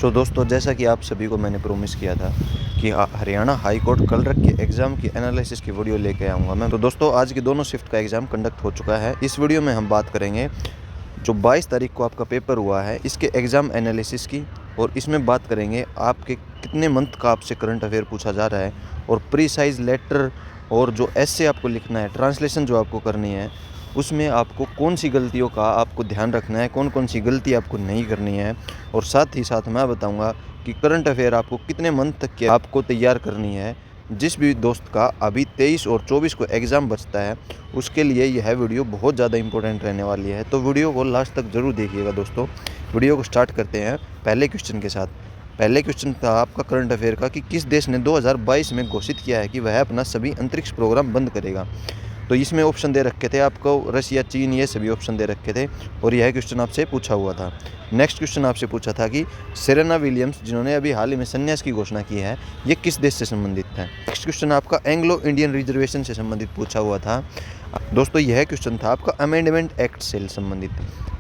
दोस्तों, जैसा कि आप सभी को मैंने प्रॉमिस किया था कि हरियाणा हाई कोर्ट क्लर्क के एग्ज़ाम की एनालिसिस की वीडियो लेके आऊँगा मैं। तो दोस्तों, आज की दोनों शिफ्ट का एग्ज़ाम कंडक्ट हो चुका है। इस वीडियो में हम बात करेंगे जो 22 तारीख को आपका पेपर हुआ है इसके एग्ज़ाम एनालिसिस की, और इसमें बात करेंगे आपके कितने मंथ का आपसे करंट अफेयर पूछा जा रहा है, और प्रीसाइज लेटर और जो एस्से आपको लिखना है, ट्रांसलेशन जो आपको करनी है, उसमें आपको कौन सी गलतियों का आपको ध्यान रखना है, कौन कौन सी गलती आपको नहीं करनी है। और साथ ही साथ मैं बताऊंगा कि करंट अफेयर आपको कितने मंथ तक के आपको तैयार करनी है। जिस भी दोस्त का अभी 23 और 24 को एग्ज़ाम बचता है उसके लिए यह वीडियो बहुत ज़्यादा इंपॉर्टेंट रहने वाली है, तो वीडियो को लास्ट तक ज़रूर देखिएगा। दोस्तों, वीडियो को स्टार्ट करते हैं पहले क्वेश्चन के साथ। पहले क्वेश्चन था आपका करंट अफेयर का कि किस देश ने 2022 में घोषित किया है कि वह अपना सभी अंतरिक्ष प्रोग्राम बंद करेगा। तो इसमें ऑप्शन दे रखे थे आपको रशिया, चीन, ये सभी ऑप्शन दे रखे थे, और यह क्वेश्चन आपसे पूछा हुआ था। नेक्स्ट क्वेश्चन आपसे पूछा था कि सेरेना विलियम्स, जिन्होंने अभी हाल ही में संन्यास की घोषणा की है, ये किस देश से संबंधित है। नेक्स्ट क्वेश्चन आपका एंग्लो इंडियन रिजर्वेशन से संबंधित पूछा हुआ था। दोस्तों, यह क्वेश्चन था आपका अमेंडमेंट एक्ट से संबंधित।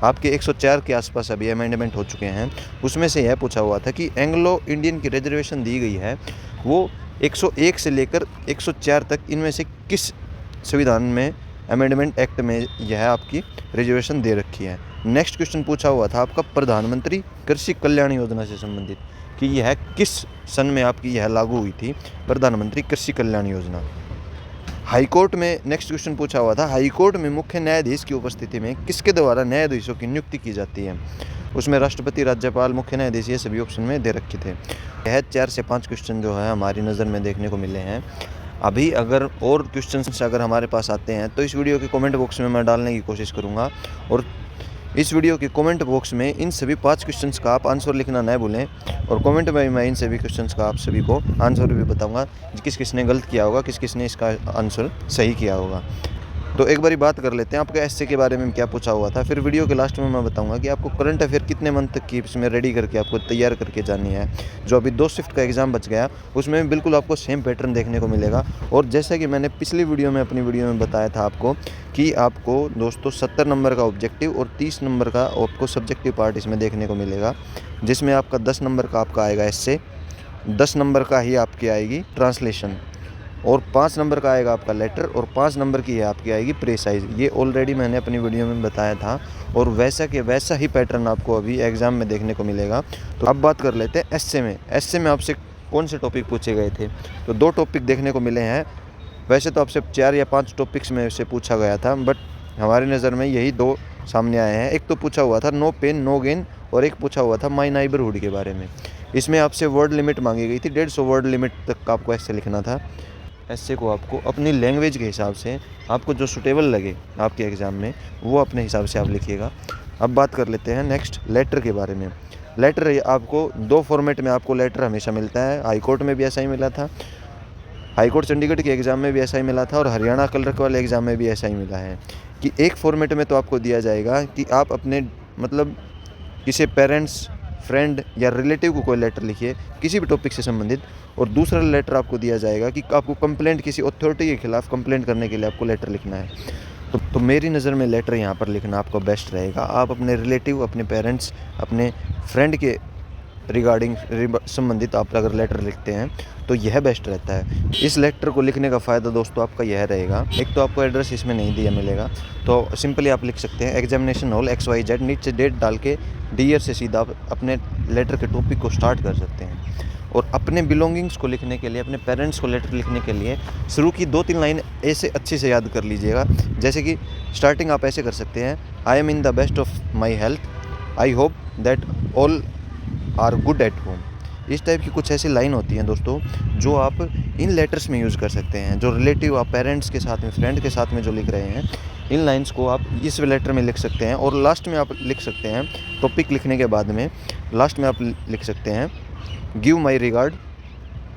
आपके 104 के आसपास अभी अमेंडमेंट हो चुके हैं, उसमें से यह पूछा हुआ था कि एंग्लो इंडियन की रिजर्वेशन दी गई है वो 101 से लेकर 104 तक, इनमें से किस संविधान में, अमेंडमेंट एक्ट में यह आपकी रिजर्वेशन दे रखी है। नेक्स्ट क्वेश्चन पूछा हुआ था आपका प्रधानमंत्री कृषि कल्याण योजना से संबंधित कि यह किस सन में आपकी यह लागू हुई थी, प्रधानमंत्री कृषि कल्याण योजना। हाईकोर्ट में नेक्स्ट क्वेश्चन पूछा हुआ था, हाईकोर्ट में मुख्य न्यायाधीश की उपस्थिति में किसके द्वारा न्यायाधीशों की नियुक्ति की जाती है। उसमें राष्ट्रपति, राज्यपाल, मुख्य न्यायाधीश, ये सभी ऑप्शन में दे रखे थे। यह 4 से 5 क्वेश्चन जो है हमारी नज़र में देखने को मिले हैं। अभी अगर और क्वेश्चंस अगर हमारे पास आते हैं तो इस वीडियो के कमेंट बॉक्स में मैं डालने की कोशिश करूंगा, और इस वीडियो के कमेंट बॉक्स में इन सभी 5 क्वेश्चंस का आप आंसर लिखना न भूलें, और कमेंट में मैं इन सभी क्वेश्चंस का आप सभी को आंसर भी बताऊंगा, किस किस ने गलत किया होगा, किस किस ने इसका आंसर सही किया होगा। तो एक बारी बात कर लेते हैं आपके एस्से के बारे में क्या पूछा हुआ था। फिर वीडियो के लास्ट में मैं बताऊंगा कि आपको करंट अफेयर कितने मंथ तक की इसमें रेडी करके आपको तैयार करके जानी है। जो अभी 2 शिफ्ट का एग्ज़ाम बच गया उसमें बिल्कुल आपको सेम पैटर्न देखने को मिलेगा। और जैसा कि मैंने पिछली वीडियो में अपनी वीडियो में बताया था आपको कि आपको दोस्तों 70 नंबर का ऑब्जेक्टिव और 30 नंबर का आपको सब्जेक्टिव पार्ट इसमें देखने को मिलेगा, जिसमें आपका 10 नंबर का आपका आएगा एस्से, 10 नंबर का ही आपकी आएगी ट्रांसलेशन, और 5 नंबर का आएगा आपका लेटर, और 5 नंबर की है आपकी आएगी प्रीसाइज। ये ऑलरेडी मैंने अपनी वीडियो में बताया था, और वैसा के वैसा ही पैटर्न आपको अभी एग्ज़ाम में देखने को मिलेगा। तो अब बात कर लेते हैं एस्से में। एस्से में आपसे कौन से टॉपिक पूछे गए थे, तो 2 टॉपिक देखने को मिले हैं। वैसे तो आपसे 4 या 5 टॉपिक्स में से पूछा गया था, बट हमारी नज़र में यही 2 सामने आए हैं। एक तो पूछा हुआ था नो पेन नो गेन, और एक पूछा हुआ था माई नाइबरहुड के बारे में। इसमें आपसे वर्ड लिमिट मांगी गई थी, 150 वर्ड लिमिट तक का आपको एस्से लिखना था। ऐसे को आपको अपनी लैंग्वेज के हिसाब से आपको जो सूटेबल लगे आपके एग्ज़ाम में वो अपने हिसाब से आप लिखिएगा। अब बात कर लेते हैं नेक्स्ट लेटर के बारे में। लेटर आपको 2 फॉर्मेट में आपको लेटर हमेशा मिलता है। हाई कोर्ट में भी ऐसा ही मिला था, हाई कोर्ट चंडीगढ़ के एग्ज़ाम में भी ऐसा ही मिला था, और हरियाणा क्लर्क वाले एग्ज़ाम में भी ऐसा ही मिला है कि एक फॉर्मेट में तो आपको दिया जाएगा कि आप अपने मतलब किसी पेरेंट्स, फ्रेंड या रिलेटिव को कोई लेटर लिखिए किसी भी टॉपिक से संबंधित, और दूसरा लेटर आपको दिया जाएगा कि आपको कंप्लेंट, किसी अथॉरिटी के खिलाफ कंप्लेंट करने के लिए आपको लेटर लिखना है। तो मेरी नज़र में लेटर यहाँ पर लिखना आपको बेस्ट रहेगा। आप अपने रिलेटिव, अपने पेरेंट्स, अपने फ्रेंड के रिगार्डिंग संबंधित आप अगर लेटर लिखते हैं तो यह बेस्ट रहता है। इस लेटर को लिखने का फ़ायदा दोस्तों आपका यह रहेगा, एक तो आपको एड्रेस इसमें नहीं दिया मिलेगा, तो सिंपली आप लिख सकते हैं एग्जामिनेशन हॉल XYZ, नीचे डेट डाल के डियर से सीधा आप अपने लेटर के टॉपिक को स्टार्ट कर सकते हैं। और अपने बिलोंगिंग्स को लिखने के लिए, अपने पेरेंट्स को लेटर लिखने के लिए शुरू की 2-3 लाइन ऐसे अच्छे से याद कर लीजिएगा। जैसे कि स्टार्टिंग आप ऐसे कर सकते हैं, I am in the best of my health, I hope that all are good at home. इस टाइप की कुछ ऐसी लाइन होती हैं दोस्तों जो आप इन लेटर्स में यूज़ कर सकते हैं। जो रिलेटिव आप पेरेंट्स के साथ में, फ्रेंड के साथ में जो लिख रहे हैं, इन लाइंस को आप इस लेटर में लिख सकते हैं। और लास्ट में आप लिख सकते हैं, टॉपिक लिखने के बाद में लास्ट में आप लिख सकते हैं, give my regard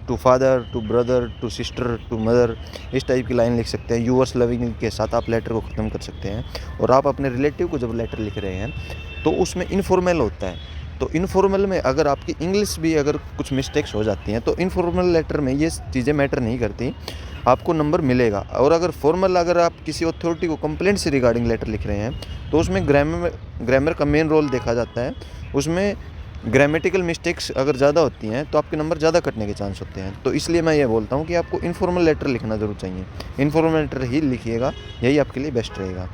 to father, to brother, to sister, to mother. इस टाइप की लाइन लिख सकते हैं। यूअर्स लविंग के साथ आप लेटर को ख़त्म कर सकते हैं। और आप अपने रिलेटिव को जब लेटर लिख रहे हैं तो उसमें इनफॉर्मल होता है, तो इनफॉर्मल में अगर आपकी इंग्लिश भी अगर कुछ मिस्टेक्स हो जाती हैं तो इनफॉर्मल लेटर में ये चीज़ें मैटर नहीं करती, आपको नंबर मिलेगा। और अगर फॉर्मल, अगर आप किसी अथॉरिटी को कंप्लेंट से रिगार्डिंग लेटर लिख रहे हैं तो उसमें ग्रामर का मेन रोल देखा जाता है। उसमें ग्रामेटिकल मिस्टेक्स अगर ज़्यादा होती हैं तो आपके नंबर ज़्यादा कटने के चांस होते हैं। तो इसलिए मैं ये बोलता हूँ कि आपको इन्फॉर्मल लेटर लिखना ज़रूर चाहिए। इन्फॉर्मल लेटर ही लिखिएगा, यही आपके लिए बेस्ट रहेगा।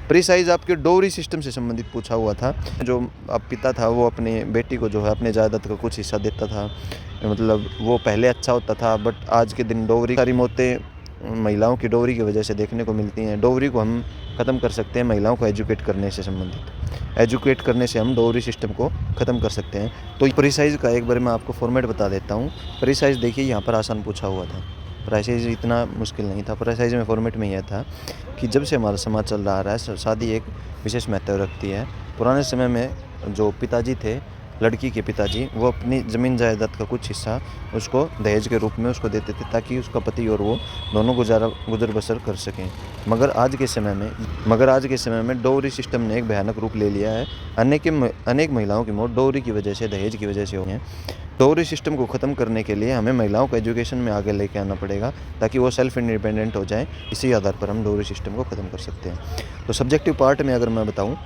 प्रीसाइज़ आपके डोवरी सिस्टम से संबंधित पूछा हुआ था। जो अब पिता था वो अपनी बेटी को जो है अपने जायदाद का कुछ हिस्सा देता था, मतलब वो पहले अच्छा होता था, बट आज के दिन डोवरी सारी मौतें महिलाओं की डोवरी की वजह से देखने को मिलती हैं। डोवरी को हम ख़त्म कर सकते हैं महिलाओं को एजुकेट करने से संबंधित। एजुकेट करने से हम डोवरी सिस्टम को ख़त्म कर सकते हैं। तो प्रीसाइज़ का एक बार मैं आपको फॉर्मेट बता देता हूँ। प्रीसाइज़ देखिए यहाँ पर आसान पूछा हुआ था, प्रीसाइज़ इतना मुश्किल नहीं था। प्रीसाइज़ में फॉर्मेट में यह था कि जब से हमारा समाज चल रहा है, शादी एक विशेष महत्व रखती है। पुराने समय में जो पिताजी थे, लड़की के पिताजी, वो अपनी ज़मीन जायदाद का कुछ हिस्सा उसको दहेज के रूप में उसको देते थे ताकि उसका पति और वो दोनों गुजर बसर कर सकें। मगर आज के समय में डोवरी सिस्टम ने एक भयानक रूप ले लिया है। अनेक महिलाओं की मौत डोवरी की वजह से, दहेज की वजह से हुई है। डोवरी सिस्टम को ख़त्म करने के लिए हमें महिलाओं को एजुकेशन में आगे लेके आना पड़ेगा ताकि वो सेल्फ इंडिपेंडेंट हो जाएं। इसी आधार पर हम डोवरी सिस्टम को ख़त्म कर सकते हैं। तो सब्जेक्टिव पार्ट में अगर मैं बताऊं,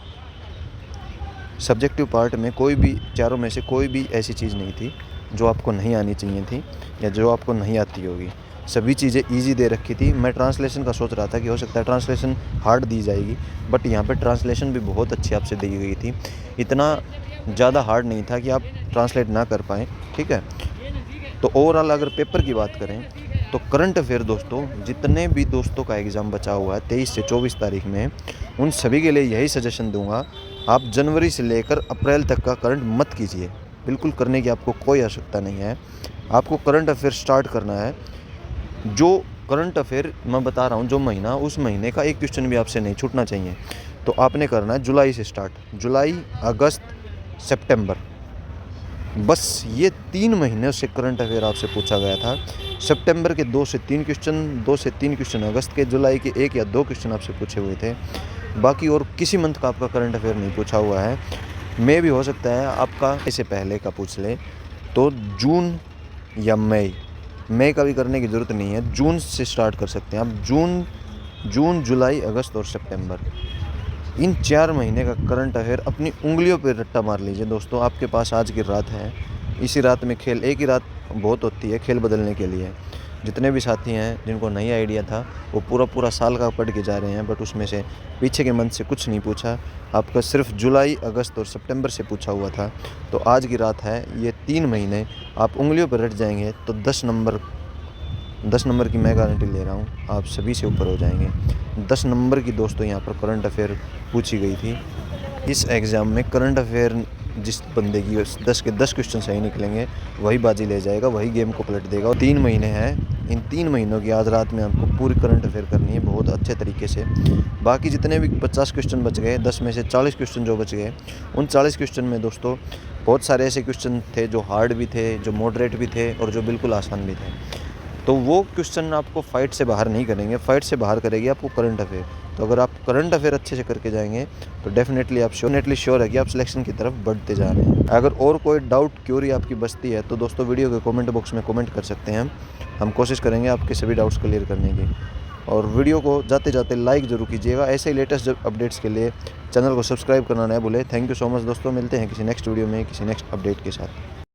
सब्जेक्टिव पार्ट में कोई भी, चारों में से कोई भी ऐसी चीज़ नहीं थी जो आपको नहीं आनी चाहिए थी या जो आपको नहीं आती होगी। सभी चीज़ें ईजी दे रखी थी। मैं ट्रांसलेशन का सोच रहा था कि हो सकता है ट्रांसलेशन हार्ड दी जाएगी, बट यहाँ पे ट्रांसलेशन भी बहुत अच्छी आपसे दी गई थी। इतना ज़्यादा हार्ड नहीं था कि आप ट्रांसलेट ना कर पाएँ, ठीक है। तो ओवरऑल अगर पेपर की बात करें तो करंट अफेयर दोस्तों, जितने भी दोस्तों का एग्ज़ाम बचा हुआ है 23 से 24 तारीख में, उन सभी के लिए यही सजेशन दूंगा, आप जनवरी से लेकर अप्रैल तक का करंट मत कीजिए। बिल्कुल करने की आपको कोई आवश्यकता नहीं है। आपको करंट अफेयर स्टार्ट करना है। जो करंट अफेयर मैं बता रहा हूँ, जो महीना, उस महीने का एक क्वेश्चन भी आपसे नहीं छूटना चाहिए। तो आपने करना है जुलाई से स्टार्ट, जुलाई, अगस्त, सितंबर, बस ये 3 महीने से करंट अफेयर आपसे पूछा गया था। सितंबर के 2 से 3 क्वेश्चन अगस्त के, जुलाई के 1 या 2 क्वेश्चन आपसे पूछे हुए थे। बाकी और किसी मंथ का आपका करंट अफेयर नहीं पूछा हुआ है। मे भी हो सकता है आपका इससे पहले का पूछ ले, तो जून या मई का भी करने की ज़रूरत नहीं है, जून से स्टार्ट कर सकते हैं आप। जून, जुलाई, अगस्त और सितंबर, इन 4 महीने का करंट अफेयर अपनी उंगलियों पर रट्टा मार लीजिए दोस्तों। आपके पास आज की रात है, इसी रात में खेल, एक ही रात बहुत होती है खेल बदलने के लिए। जितने भी साथी हैं जिनको नहीं आइडिया था, वो पूरा साल का पढ़ के जा रहे हैं, बट उसमें से पीछे के मंथ से कुछ नहीं पूछा। आपका सिर्फ जुलाई, अगस्त और सितंबर से पूछा हुआ था। तो आज की रात है, ये 3 महीने आप उंगलियों पर रट जाएंगे तो 10 नंबर की मैं गारंटी ले रहा हूँ, आप सभी से ऊपर हो जाएंगे। 10 नंबर की दोस्तों यहाँ पर करंट अफेयर पूछी गई थी। इस एग्ज़ाम में करंट अफेयर जिस बंदे की 10 के 10 क्वेश्चन सही निकलेंगे, वही बाजी ले जाएगा, वही गेम को पलट देगा। और 3 महीने हैं, इन 3 महीनों की आज रात में आपको पूरी करंट अफेयर करनी है बहुत अच्छे तरीके से। बाकी जितने भी 50 क्वेश्चन बच गए, 10 में से 40 क्वेश्चन जो बच गए, उन 40 क्वेश्चन में दोस्तों बहुत सारे ऐसे क्वेश्चन थे जो हार्ड भी थे, जो मॉडरेट भी थे और जो बिल्कुल आसान भी थे। तो वो क्वेश्चन आपको फाइट से बाहर नहीं करेंगे, फाइट से बाहर करेगी आपको करंट अफेयर। तो अगर आप करंट अफेयर अच्छे से करके जाएंगे तो डेफिनेटली श्योर है कि आप सिलेक्शन की तरफ बढ़ते जा रहे हैं। अगर और कोई डाउट, क्यूरी आपकी बचती है तो दोस्तों वीडियो के कमेंट बॉक्स में कमेंट कर सकते हैं। हम कोशिश करेंगे आपके सभी डाउट्स क्लियर करने की। और वीडियो को जाते जाते लाइक ज़रूर कीजिएगा। ऐसे ही लेटेस्ट अपडेट्स के लिए चैनल को सब्सक्राइब करना ना भूलें। थैंक यू सो मच दोस्तों, मिलते हैं किसी नेक्स्ट वीडियो में किसी नेक्स्ट अपडेट के साथ।